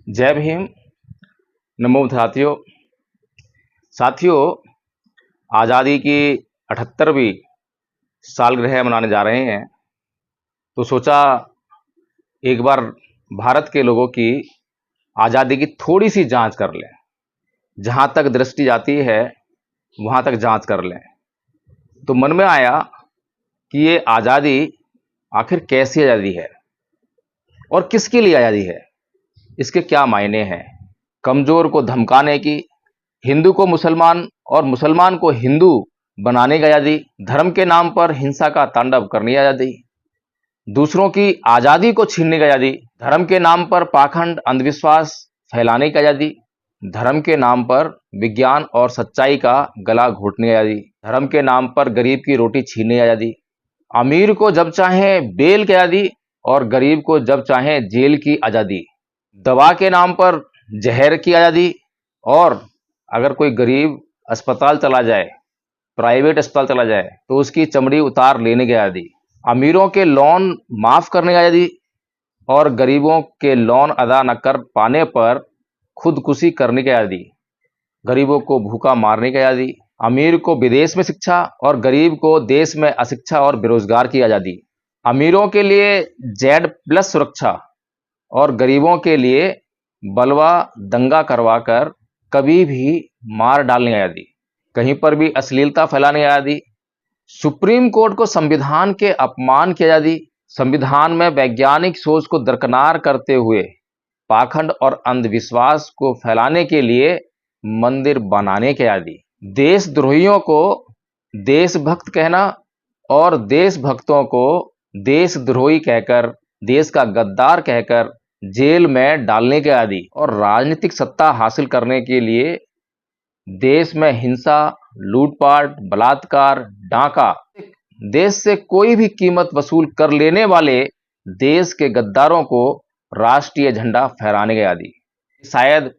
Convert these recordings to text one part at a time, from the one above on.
जय भीम। नमो साथियों। साथियों, आज़ादी की 78वीं सालगिरह मनाने जा रहे हैं, तो सोचा एक बार भारत के लोगों की आज़ादी की थोड़ी सी जांच कर लें। जहां तक दृष्टि जाती है वहां तक जांच कर लें। तो मन में आया कि ये आज़ादी आखिर कैसी आज़ादी है और किसके लिए आज़ादी है, इसके क्या मायने हैं। कमजोर को धमकाने की, हिंदू को मुसलमान और मुसलमान को हिंदू बनाने की आज़ादी, धर्म के नाम पर हिंसा का तांडव करने की आज़ादी, दूसरों की आज़ादी को छीनने की आज़ादी, धर्म के नाम पर पाखंड अंधविश्वास फैलाने की आज़ादी, धर्म के नाम पर विज्ञान और सच्चाई का गला घोटने की आज़ादी, धर्म के नाम पर गरीब की रोटी छीनने की आज़ादी, अमीर को जब चाहे बेल की आज़ादी और गरीब को जब चाहे जेल की आज़ादी, दवा के नाम पर जहर की आज़ादी, और अगर कोई गरीब अस्पताल चला जाए, प्राइवेट अस्पताल चला जाए, तो उसकी चमड़ी उतार लेने की आज़ादी, अमीरों के लोन माफ करने की आज़ादी और गरीबों के लोन अदा न कर पाने पर खुदकुशी करने की आज़ादी, गरीबों को भूखा मारने की आज़ादी, अमीर को विदेश में शिक्षा और गरीब को देश में अशिक्षा और बेरोजगार की आज़ादी, अमीरों के लिए Z+ सुरक्षा और गरीबों के लिए बलवा दंगा करवाकर कभी भी मार डालने की आज़ादी, कहीं पर भी अश्लीलता फैलाने की आज़ादी, सुप्रीम कोर्ट को संविधान के अपमान की आज़ादी, संविधान में वैज्ञानिक सोच को दरकिनार करते हुए पाखंड और अंधविश्वास को फैलाने के लिए मंदिर बनाने की आज़ादी, देशद्रोहियों को देशभक्त कहना और देशभक्तों को देशद्रोही कहकर, देश का गद्दार कहकर जेल में डालने की आज़ादी, और राजनीतिक सत्ता हासिल करने के लिए देश में हिंसा, लूटपाट, बलात्कार, डाका, देश से कोई भी कीमत वसूल कर लेने वाले देश के गद्दारों को राष्ट्रीय झंडा फहराने की आज़ादी। शायद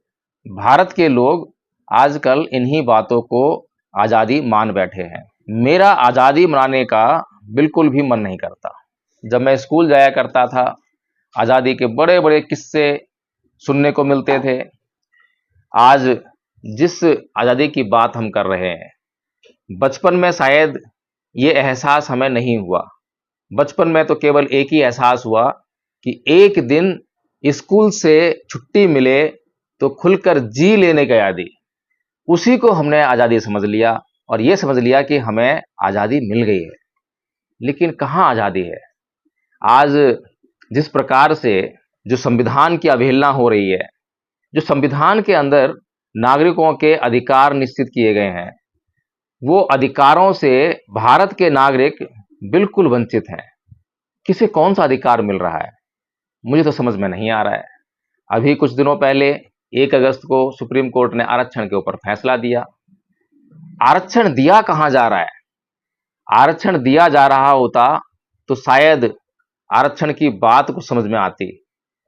भारत के लोग आजकल इन्हीं बातों को आज़ादी मान बैठे हैं। मेरा आज़ादी मनाने का बिल्कुल भी मन नहीं करता। जब मैं स्कूल जाया करता था, आज़ादी के बड़े बड़े किस्से सुनने को मिलते थे। आज जिस आज़ादी की बात हम कर रहे हैं, बचपन में शायद ये एहसास हमें नहीं हुआ। बचपन में तो केवल एक ही एहसास हुआ कि एक दिन स्कूल से छुट्टी मिले तो खुलकर जी लेने की आज़ादी, उसी को हमने आज़ादी समझ लिया और ये समझ लिया कि हमें आज़ादी मिल गई है। लेकिन कहाँ आज़ादी है? आज जिस प्रकार से जो संविधान की अवहेलना हो रही है, जो संविधान के अंदर नागरिकों के अधिकार निश्चित किए गए हैं, वो अधिकारों से भारत के नागरिक बिल्कुल वंचित हैं। किसे कौन सा अधिकार मिल रहा है, मुझे तो समझ में नहीं आ रहा है। अभी कुछ दिनों पहले 1 अगस्त को सुप्रीम कोर्ट ने आरक्षण के ऊपर फैसला दिया। आरक्षण दिया कहां जा रहा है? आरक्षण दिया जा रहा होता तो शायद आरक्षण की बात को समझ में आती,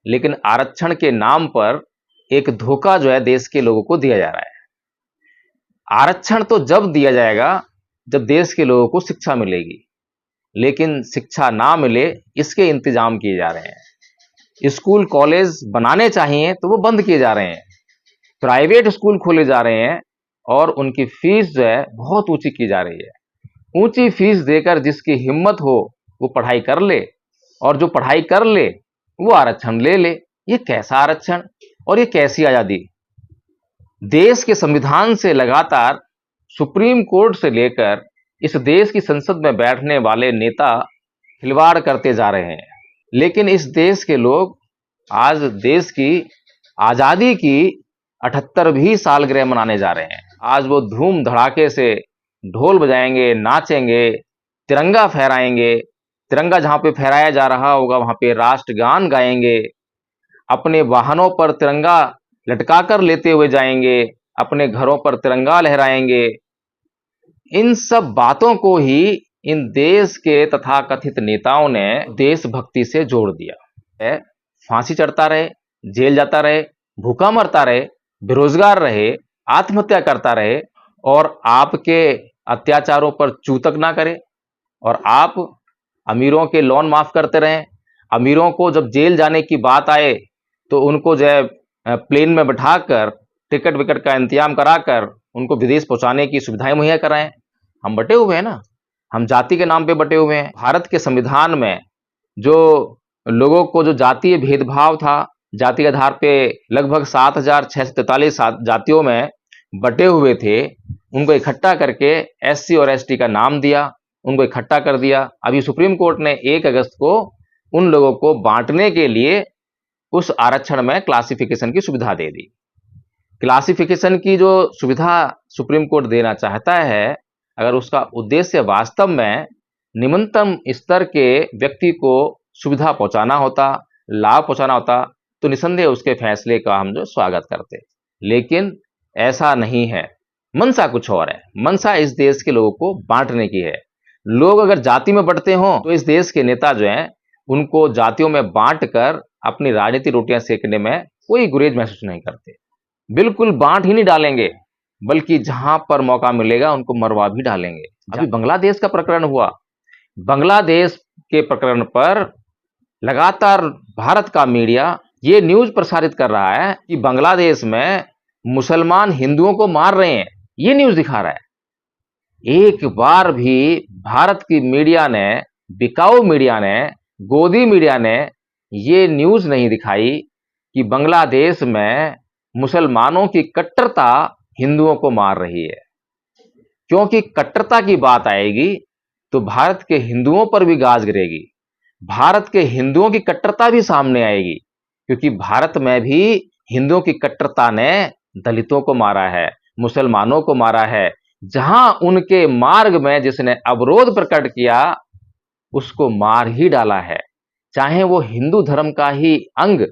लेकिन आरक्षण के नाम पर एक धोखा जो है देश के लोगों को दिया जा रहा है। आरक्षण तो जब दिया जाएगा जब देश के लोगों को शिक्षा मिलेगी, लेकिन शिक्षा ना मिले इसके इंतजाम किए जा रहे हैं। स्कूल कॉलेज बनाने चाहिए तो वो बंद किए जा रहे हैं। प्राइवेट स्कूल खोले जा रहे हैं और उनकी फीस जो है बहुत ऊंची की जा रही है। ऊंची फीस देकर जिसकी हिम्मत हो वो पढ़ाई कर ले, और जो पढ़ाई कर ले वो आरक्षण ले ले। ये कैसा आरक्षण और ये कैसी आजादी? देश के संविधान से लगातार सुप्रीम कोर्ट से लेकर इस देश की संसद में बैठने वाले नेता खिलवाड़ करते जा रहे हैं, लेकिन इस देश के लोग आज देश की आजादी की 78वीं सालगिरह मनाने जा रहे हैं। आज वो धूम धड़ाके से ढोल बजाएंगे, नाचेंगे, तिरंगा फहराएंगे। तिरंगा जहां पे फहराया जा रहा होगा वहां पे राष्ट्रगान गाएंगे, अपने वाहनों पर तिरंगा लटकाकर लेते हुए जाएंगे, अपने घरों पर तिरंगा लहराएंगे। इन सब बातों को ही इन देश के तथाकथित नेताओं ने देशभक्ति से जोड़ दिया है। फांसी चढ़ता रहे, जेल जाता रहे, भूखा मरता रहे, बेरोजगार रहे, आत्महत्या करता रहे, और आपके अत्याचारों पर चूतक ना करे, और आप अमीरों के लोन माफ करते रहें। अमीरों को जब जेल जाने की बात आए तो उनको जो है प्लेन में बैठाकर टिकट विकट का इंतजाम कराकर उनको विदेश पहुंचाने की सुविधाएं मुहैया कराएं। हम बटे हुए हैं ना, हम जाति के नाम पे बटे हुए हैं। भारत के संविधान में जो लोगों को जो जातीय भेदभाव था, जाति के आधार पे लगभग 7,643 जातियों में बटे हुए थे, उनको इकट्ठा करके एससी और एसटी का नाम दिया, उनको इकट्ठा कर दिया। अभी सुप्रीम कोर्ट ने 1 अगस्त को उन लोगों को बांटने के लिए उस आरक्षण में क्लासिफिकेशन की सुविधा दे दी। क्लासिफिकेशन की जो सुविधा सुप्रीम कोर्ट देना चाहता है, अगर उसका उद्देश्य वास्तव में निम्नतम स्तर के व्यक्ति को सुविधा पहुंचाना होता, लाभ पहुंचाना होता, तो निसंदेह उसके फैसले का हम जो स्वागत करते। लेकिन ऐसा नहीं है, मंशा कुछ और है। मंशा इस देश के लोगों को बांटने की है। लोग अगर जाति में बंटते हों तो इस देश के नेता जो हैं उनको जातियों में बांटकर अपनी राजनीतिक रोटियां सेकने में कोई गुरेज महसूस नहीं करते। बिल्कुल बांट ही नहीं डालेंगे, बल्कि जहां पर मौका मिलेगा उनको मरवा भी डालेंगे। अभी बांग्लादेश का प्रकरण हुआ, बांग्लादेश के प्रकरण पर लगातार भारत का मीडिया ये न्यूज प्रसारित कर रहा है कि बांग्लादेश में मुसलमान हिंदुओं को मार रहे हैं, ये न्यूज दिखा रहा है। एक बार भी भारत की मीडिया ने, बिकाऊ मीडिया ने, गोदी मीडिया ने ये न्यूज नहीं दिखाई कि बांग्लादेश में मुसलमानों की कट्टरता हिंदुओं को मार रही है। क्योंकि कट्टरता की बात आएगी तो भारत के हिंदुओं पर भी गाज गिरेगी, भारत के हिंदुओं की कट्टरता भी सामने आएगी, क्योंकि भारत में भी हिंदुओं की कट्टरता ने दलितों को मारा है, मुसलमानों को मारा है। जहां उनके मार्ग में जिसने अवरोध प्रकट किया उसको मार ही डाला है, चाहे वो हिंदू धर्म का ही अंग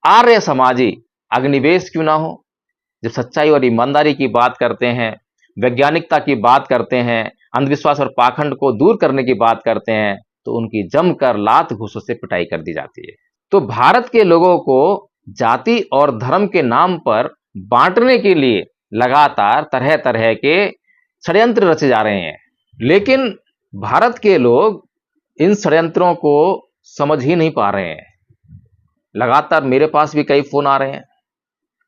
आर्य समाजी अग्निवेश क्यों ना हो। जब सच्चाई और ईमानदारी की बात करते हैं, वैज्ञानिकता की बात करते हैं, अंधविश्वास और पाखंड को दूर करने की बात करते हैं, तो उनकी जमकर लात घूंसों से पिटाई कर दी जाती है। तो भारत के लोगों को जाति और धर्म के नाम पर बांटने के लिए लगातार तरह तरह के षड्यंत्र रचे जा रहे हैं, लेकिन भारत के लोग इन षड्यंत्रों को समझ ही नहीं पा रहे हैं। लगातार मेरे पास भी कई फोन आ रहे हैं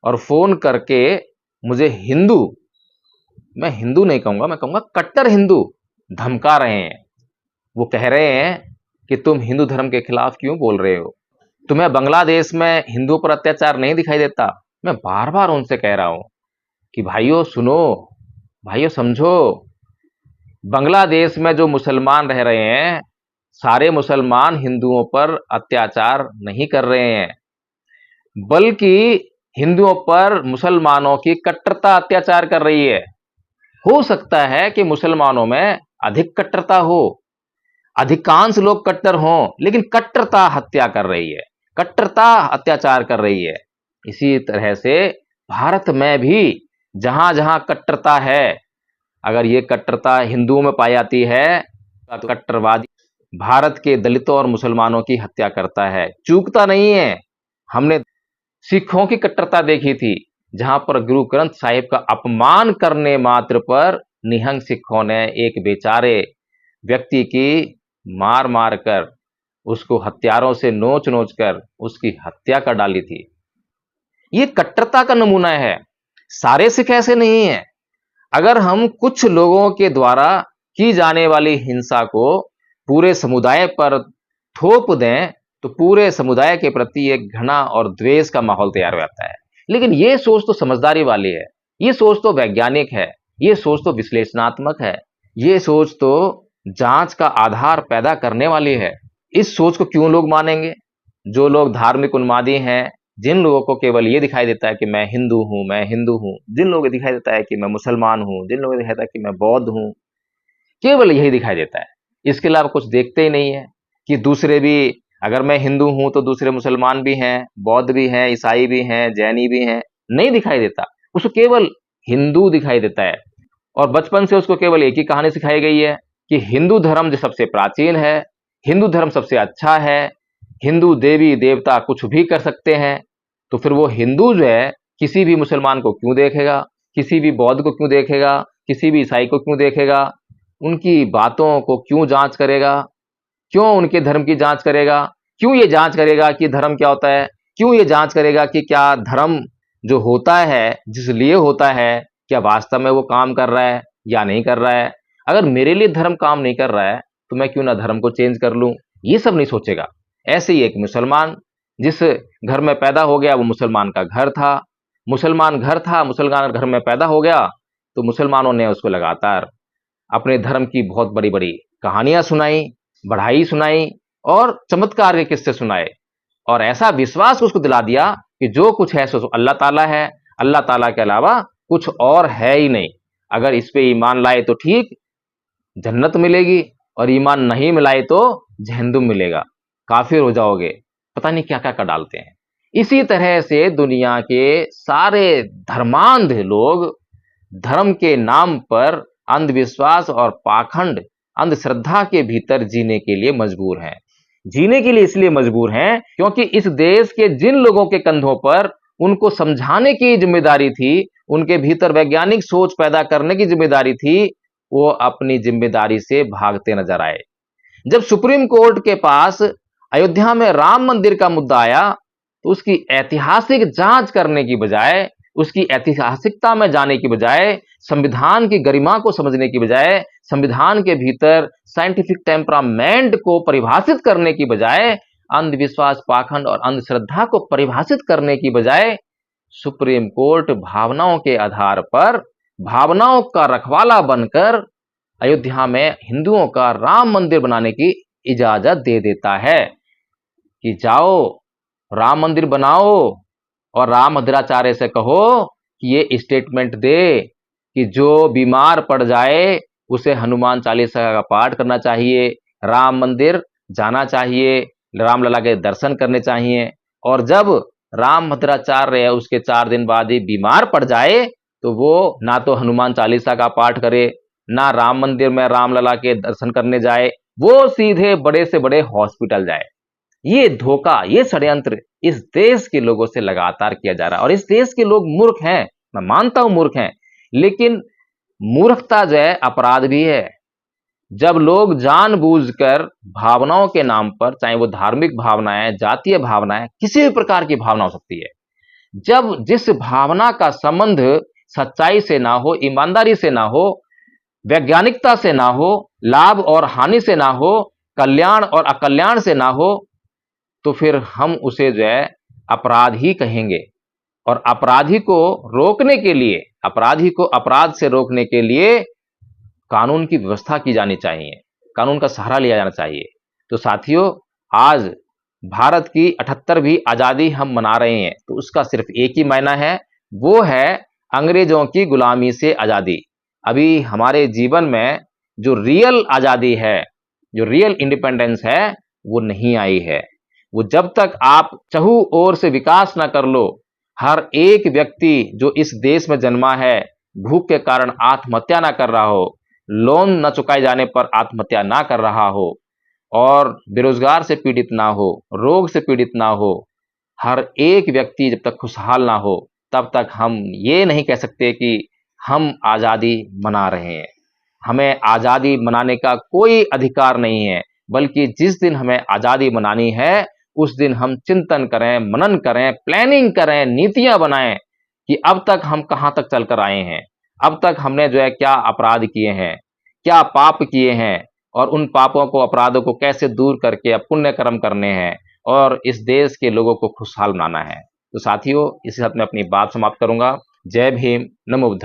और फोन करके मुझे हिंदू, मैं हिंदू नहीं कहूंगा, मैं कहूंगा कट्टर हिंदू धमका रहे हैं। वो कह रहे हैं कि तुम हिंदू धर्म के खिलाफ क्यों बोल रहे हो, तुम्हें बांग्लादेश में हिंदुओं पर अत्याचार नहीं दिखाई देता। मैं बार बार उनसे कह रहा हूं कि भाइयों सुनो, भाइयों समझो, बांग्लादेश में जो मुसलमान रह रहे हैं सारे मुसलमान हिंदुओं पर अत्याचार नहीं कर रहे हैं, बल्कि हिंदुओं पर मुसलमानों की कट्टरता अत्याचार कर रही है। हो सकता है कि मुसलमानों में अधिक कट्टरता हो, अधिकांश लोग कट्टर हों, लेकिन कट्टरता हत्या कर रही है, कट्टरता अत्याचार कर रही है। इसी तरह से भारत में भी जहां जहां कट्टरता है, अगर ये कट्टरता हिंदुओं में पाई जाती है तो कट्टरवादी भारत के दलितों और मुसलमानों की हत्या करता है, चूकता नहीं है। हमने सिखों की कट्टरता देखी थी, जहां पर गुरु ग्रंथ साहिब का अपमान करने मात्र पर निहंग सिखों ने एक बेचारे व्यक्ति की मार मार कर, उसको हथियारों से नोच नोच कर उसकी हत्या कर डाली थी। ये कट्टरता का नमूना है। सारे सिख ऐसे नहीं हैं। अगर हम कुछ लोगों के द्वारा की जाने वाली हिंसा को पूरे समुदाय पर थोप दें तो पूरे समुदाय के प्रति एक घृणा और द्वेष का माहौल तैयार हो जाता है। लेकिन ये सोच तो समझदारी वाली है, ये सोच तो वैज्ञानिक है, ये सोच तो विश्लेषणात्मक है, ये सोच तो जांच का आधार पैदा करने वाली है। इस सोच को क्यों लोग मानेंगे? जो लोग धार्मिक उन्मादी हैं, जिन लोगों को केवल ये दिखाई देता है कि मैं हिंदू हूं, मैं हिंदू हूं, जिन लोगों को दिखाई देता है कि मैं मुसलमान हूं, जिन लोगों को दिखाई देता है कि मैं बौद्ध हूं, केवल यही दिखाई देता है। इसके अलावा कुछ देखते ही नहीं है कि दूसरे भी, अगर मैं हिंदू हूं तो दूसरे मुसलमान भी हैं, बौद्ध भी हैं, ईसाई भी हैं, जैनी भी हैं, नहीं दिखाई देता। उसको केवल हिंदू दिखाई देता है। और बचपन से उसको केवल एक ही कहानी सिखाई गई है कि हिंदू धर्म जो सबसे प्राचीन है, हिंदू धर्म सबसे अच्छा है, हिंदू देवी देवता कुछ भी कर सकते हैं। तो फिर वो हिंदू जो है किसी भी मुसलमान को क्यों देखेगा, किसी भी बौद्ध को क्यों देखेगा, किसी भी ईसाई को क्यों देखेगा, उनकी बातों को क्यों जांच करेगा, क्यों उनके धर्म की जांच करेगा, क्यों ये जांच करेगा कि धर्म क्या होता है, क्यों ये जांच करेगा कि क्या धर्म जो होता है, जिस लिए होता है, क्या वास्तव में वो काम कर रहा है या नहीं कर रहा है? अगर मेरे लिए धर्म काम नहीं कर रहा है, तो मैं क्यों ना धर्म को चेंज कर लूं? ये सब नहीं सोचेगा। ऐसे ही एक मुसलमान जिस घर में पैदा हो गया, वो मुसलमान का घर था, मुसलमान घर में पैदा हो गया, तो मुसलमानों ने उसको लगातार अपने धर्म की बहुत बड़ी बड़ी कहानियां सुनाई, बढ़ाई सुनाई और चमत्कार के किस्से सुनाए, और ऐसा विश्वास उसको दिला दिया कि जो कुछ है सो अल्लाह ताला है, अल्लाह ताला के अलावा कुछ और है ही नहीं। अगर इस पे ईमान लाए तो ठीक, जन्नत मिलेगी, और ईमान नहीं मिलाए तो जहन्नुम मिलेगा, काफिर हो जाओगे, पता नहीं क्या क्या कर डालते हैं। इसी तरह से दुनिया के सारे धर्मांध लोग धर्म के नाम पर अंधविश्वास और पाखंड, अंधश्रद्धा के भीतर जीने के लिए मजबूर हैं। जीने के लिए इसलिए मजबूर हैं क्योंकि इस देश के जिन लोगों के कंधों पर उनको समझाने की जिम्मेदारी थी, उनके भीतर वैज्ञानिक सोच पैदा करने की जिम्मेदारी थी, वो अपनी जिम्मेदारी से भागते नजर आए। जब सुप्रीम कोर्ट के पास अयोध्या में राम मंदिर का मुद्दा आया, तो उसकी ऐतिहासिक जांच करने की बजाय, उसकी ऐतिहासिकता में जाने की बजाय, संविधान की गरिमा को समझने की बजाय, संविधान के भीतर साइंटिफिक टेम्परामेंट को परिभाषित करने की बजाय, अंधविश्वास, पाखंड और अंधश्रद्धा को परिभाषित करने की बजाय, सुप्रीम कोर्ट भावनाओं के आधार पर, भावनाओं का रखवाला बनकर अयोध्या में हिंदुओं का राम मंदिर बनाने की इजाजत दे देता है कि जाओ राम मंदिर बनाओ, और राम भद्राचार्य से कहो कि ये स्टेटमेंट दे कि जो बीमार पड़ जाए उसे हनुमान चालीसा का पाठ करना चाहिए, राम मंदिर जाना चाहिए, रामलला के दर्शन करने चाहिए। और जब राम भद्राचार्य उसके 4 दिन बाद ही बीमार पड़ जाए, तो वो ना तो हनुमान चालीसा का पाठ करे, ना राम मंदिर में रामलला के दर्शन करने जाए, वो सीधे बड़े से बड़े हॉस्पिटल जाए। ये धोखा, ये षड्यंत्र इस देश के लोगों से लगातार किया जा रहा है। और इस देश के लोग मूर्ख हैं, मैं मानता हूं मूर्ख हैं, लेकिन मूर्खता जो है अपराध भी है। जब लोग जानबूझकर भावनाओं के नाम पर, चाहे वो धार्मिक भावनाएं, जातीय भावनाएं, किसी भी प्रकार की भावना हो सकती है, जब जिस भावना का संबंध सच्चाई से ना हो, ईमानदारी से ना हो, वैज्ञानिकता से ना हो, लाभ और हानि से ना हो, कल्याण और अकल्याण से ना हो, तो फिर हम उसे जो है अपराध ही कहेंगे। और अपराधी को रोकने के लिए, अपराधी को अपराध से रोकने के लिए कानून की व्यवस्था की जानी चाहिए, कानून का सहारा लिया जाना चाहिए। तो साथियों, आज भारत की 78वीं आजादी हम मना रहे हैं, तो उसका सिर्फ एक ही मायना है, वो है अंग्रेजों की गुलामी से आजादी। अभी हमारे जीवन में जो रियल आजादी है, जो रियल इंडिपेंडेंस है, वो नहीं आई है। वो जब तक आप चहु ओर से विकास ना कर लो, हर एक व्यक्ति जो इस देश में जन्मा है भूख के कारण आत्महत्या ना कर रहा हो, लोन न चुकाए जाने पर आत्महत्या ना कर रहा हो, और बेरोजगार से पीड़ित ना हो, रोग से पीड़ित ना हो, हर एक व्यक्ति जब तक खुशहाल ना हो, तब तक हम ये नहीं कह सकते कि हम आजादी मना रहे हैं। हमें आजादी मनाने का कोई अधिकार नहीं है, बल्कि जिस दिन हमें आजादी मनानी है, उस दिन हम चिंतन करें, मनन करें, प्लानिंग करें, नीतियां बनाएं कि अब तक हम कहां तक चलकर आए हैं, अब तक हमने जो है क्या अपराध किए हैं, क्या पाप किए हैं, और उन पापों को, अपराधों को कैसे दूर करके अब पुण्य कर्म करने हैं, और इस देश के लोगों को खुशहाल बनाना है। तो साथियों, इसी साथ मैं अपनी बात समाप्त करूंगा। जय भीम, नमो बुद्धाय।